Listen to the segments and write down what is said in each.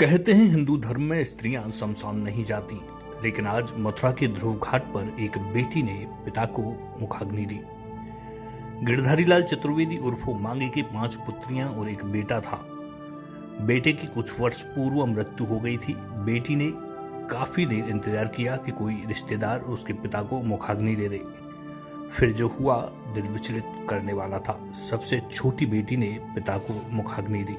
कहते हैं हिंदू धर्म में स्त्रियां शमशान नहीं जाती, लेकिन आज मथुरा के ध्रुव घाट पर एक बेटी ने पिता को मुखाग्नि दी। गिरधारी लाल चतुर्वेदी उर्फो मांगे की 5 पुत्रियां और एक बेटा था। बेटे की कुछ वर्ष पूर्व मृत्यु हो गई थी। बेटी ने काफी देर इंतजार किया कि कोई रिश्तेदार उसके पिता को मुखाग्नि दे दे। फिर जो हुआ दिल विचलित करने वाला था। सबसे छोटी बेटी ने पिता को मुखाग्नि दी।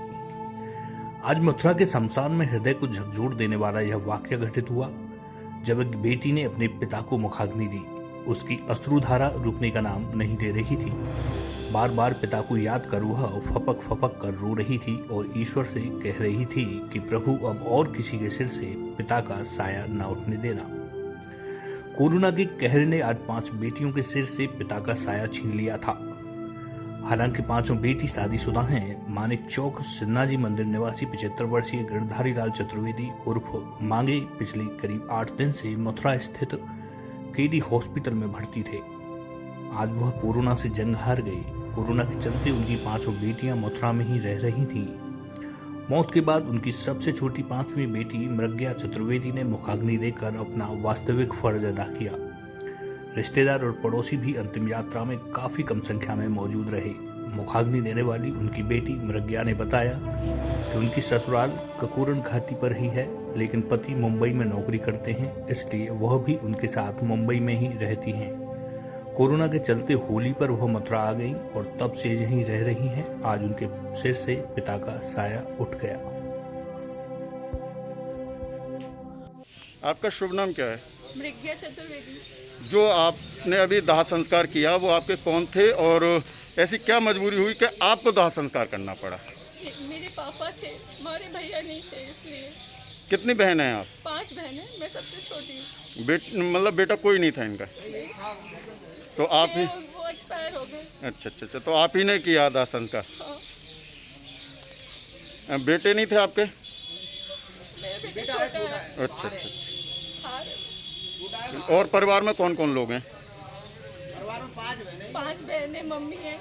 आज मथुरा के शमशान में हृदय को झकझोर देने वाला यह वाक्य घटित हुआ, जब एक बेटी ने अपने पिता को मुखाग्नि दी। उसकी अश्रुधारा रुकने का नाम नहीं ले रही थी। बार बार पिता को याद कर वह फपक फपक कर रो रही थी और ईश्वर से कह रही थी कि प्रभु अब और किसी के सिर से पिता का साया न उठने देना। कोरोना के कहर ने आज 5 बेटियों के सिर से पिता का साया छीन लिया था। हालांकि 5 बेटी शादीशुदा हैं। मानिक चौक सिन्नाजी मंदिर निवासी 75 वर्षीय गिरधारी लाल चतुर्वेदी उर्फ मांगे पिछले करीब 8 दिन से मथुरा स्थित केडी हॉस्पिटल में भर्ती थे। आज वह कोरोना से जंग हार गए। कोरोना के चलते उनकी 5 बेटियां मथुरा में ही रह रही थीं। मौत के बाद उनकी सबसे छोटी 5वीं बेटी मृग्या चतुर्वेदी ने मुखाग्नि देकर अपना वास्तविक फर्ज अदा किया। रिश्तेदार और पड़ोसी भी अंतिम यात्रा में काफी कम संख्या में मौजूद रहे। मुखाग्नि देने वाली उनकी बेटी मृग्या ने बताया कि उनकी ससुराल ककोरन घाटी पर ही है, लेकिन पति मुंबई में नौकरी करते हैं, इसलिए वह भी उनके साथ मुंबई में ही रहती हैं। कोरोना के चलते होली पर वह मथुरा आ गई और तब से यहीं रह रही हैं। आज उनके सिर से पिता का साया उठ गया। आपका शुभ नाम क्या है? मृग्या चतुर्वेदी। जो आपने अभी दाह संस्कार किया वो आपके कौन थे और ऐसी क्या मजबूरी हुई कि आपको दाह संस्कार करना पड़ा? मेरे पापा थे, हमारे भैया नहीं थे, इसलिए। कितनी बहन हैं आप? 5 बहनें, मैं सबसे छोटी हूँ। मतलब बेटा कोई नहीं था इनका? तो आप ही? वो एक्सपायर हो गए। अच्छा, तो आप ही ने किया दाह संस्कार? हाँ। बेटे नहीं थे आपके? मेरा बेटा छोटा है। अच्छा। हाँ। और परिवार में कौन कौन लोग हैं? परिवार में 5 बहनें, मम्मी है,